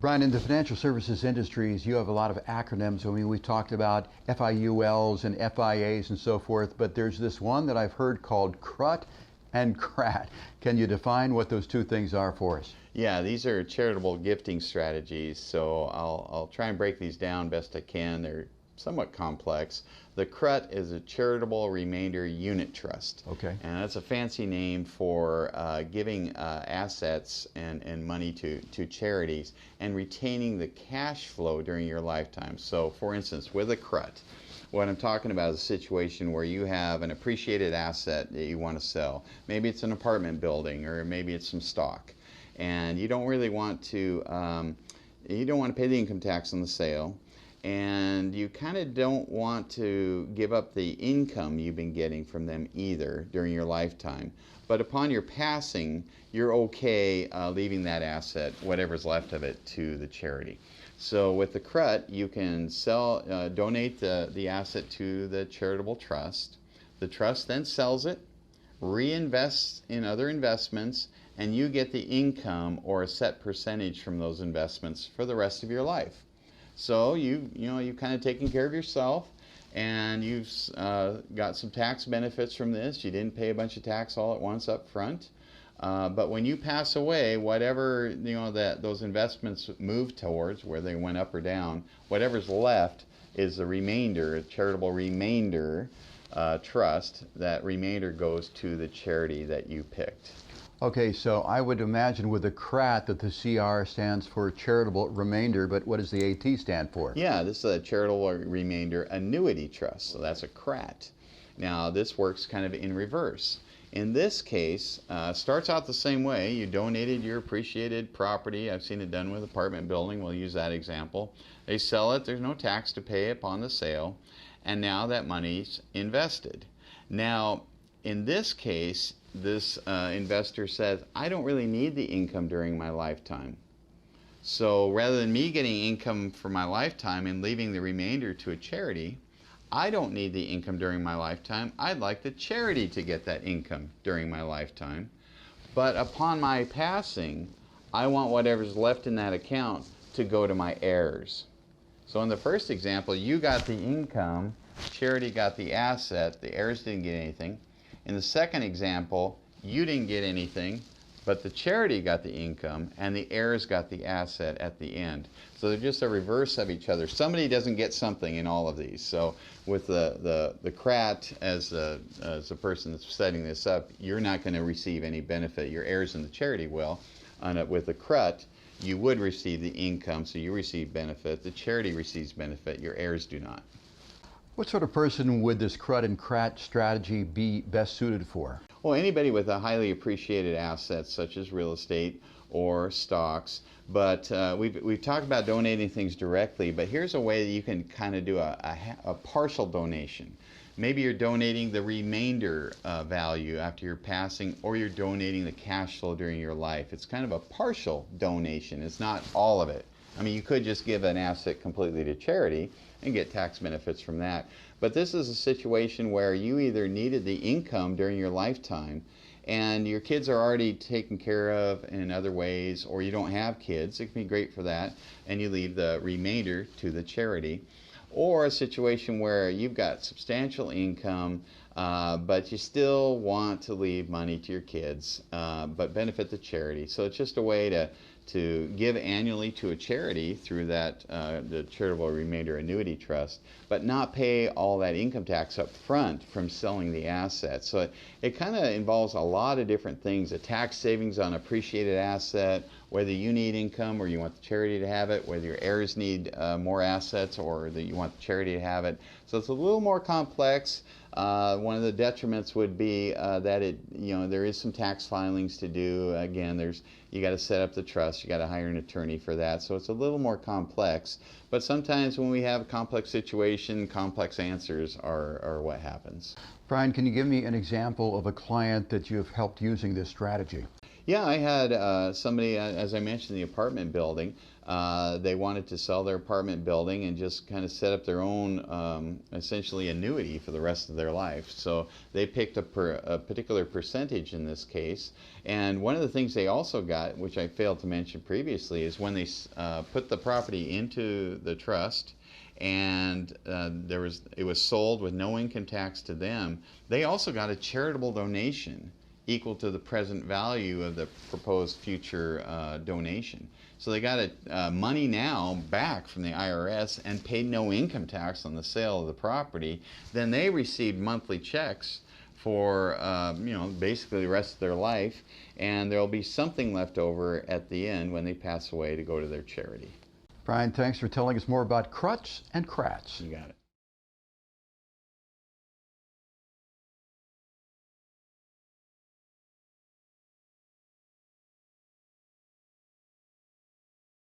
Brian, in the financial services industries, you have a lot of acronyms. I mean, we've talked about FIULs and FIAs and so forth, but there's this one that I've heard called CRUT and CRAT. Can you define what those two things are for us? Yeah, these are charitable gifting strategies, so I'll try and break these down best I can. They're somewhat complex. The CRUT is a Charitable Remainder Unit Trust. Okay. And that's a fancy name for giving assets and money to charities and retaining the cash flow during your lifetime. So, for instance, with a CRUT, what I'm talking about is a situation where you have an appreciated asset that you want to sell. Maybe it's an apartment building, or maybe it's some stock. And you don't really want to, you don't want to pay the income tax on the sale. And you kind of don't want to give up the income you've been getting from them either during your lifetime. But upon your passing, you're okay leaving that asset, whatever's left of it, to the charity. So with the CRUT, you can donate the asset to the charitable trust. The trust then sells it, reinvests in other investments, and you get the income or a set percentage from those investments for the rest of your life. So you've kind of taken care of yourself, and you've got some tax benefits from this. You didn't pay a bunch of tax all at once up front. But when you pass away, whatever those investments move towards, where they went up or down, whatever's left is the remainder, a charitable remainder trust. That remainder goes to the charity that you picked. Okay, so I would imagine with the CRAT that the CR stands for Charitable Remainder, but what does the AT stand for? Yeah, this is a Charitable Remainder Annuity Trust, so that's a CRAT. Now, this works kind of in reverse. In this case, starts out the same way. You donated your appreciated property. I've seen it done with apartment building. We'll use that example. They sell it. There's no tax to pay upon the sale. And now that money's invested. Now, in this case, this investor says, I don't really need the income during my lifetime. So rather than me getting income for my lifetime and leaving the remainder to a charity, I don't need the income during my lifetime. I'd like the charity to get that income during my lifetime. But upon my passing, I want whatever's left in that account to go to my heirs. So in the first example, you got the income, charity got the asset, the heirs didn't get anything. In the second example, you didn't get anything, but the charity got the income and the heirs got the asset at the end. So they're just a reverse of each other. Somebody doesn't get something in all of these. So with the CRAT as the person that's setting this up, you're not going to receive any benefit. Your heirs and the charity will. With the CRUT, you would receive the income, so you receive benefit. The charity receives benefit. Your heirs do not. What sort of person would this CRUT and CRAT strategy be best suited for? Well, anybody with a highly appreciated asset, such as real estate or stocks. But we've talked about donating things directly, but here's a way that you can kind of do a partial donation. Maybe you're donating the remainder value after your passing, or you're donating the cash flow during your life. It's kind of a partial donation. It's not all of it. I mean, you could just give an asset completely to charity and get tax benefits from that. But this is a situation where you either needed the income during your lifetime and your kids are already taken care of in other ways, or you don't have kids. It can be great for that, and you leave the remainder to the charity. Or a situation where you've got substantial income, but you still want to leave money to your kids, but benefit the charity. So it's just a way to give annually to a charity through that the Charitable Remainder Annuity Trust, but not pay all that income tax up front from selling the assets. So it kind of involves a lot of different things: a tax savings on appreciated asset, whether you need income or you want the charity to have it, whether your heirs need more assets or that you want the charity to have it. So it's a little more complex. One of the detriments would be that there is some tax filings to do. Again, you got to set up the trust, you got to hire an attorney for that. So it's a little more complex. But sometimes when we have a complex situation, complex answers are what happens. Brian, can you give me an example of a client that you've helped using this strategy? Yeah, I had somebody, as I mentioned, the apartment building. They wanted to sell their apartment building and just kind of set up their own, essentially, annuity for the rest of their life. So they picked a particular percentage in this case. And one of the things they also got, which I failed to mention previously, is when they put the property into the trust, and it was sold with no income tax to them, they also got a charitable donation equal to the present value of the proposed future donation. So they got money now back from the IRS and paid no income tax on the sale of the property. Then they received monthly checks for basically the rest of their life, and there'll be something left over at the end when they pass away to go to their charity. Brian, thanks for telling us more about CRUTs and CRATs. You got it.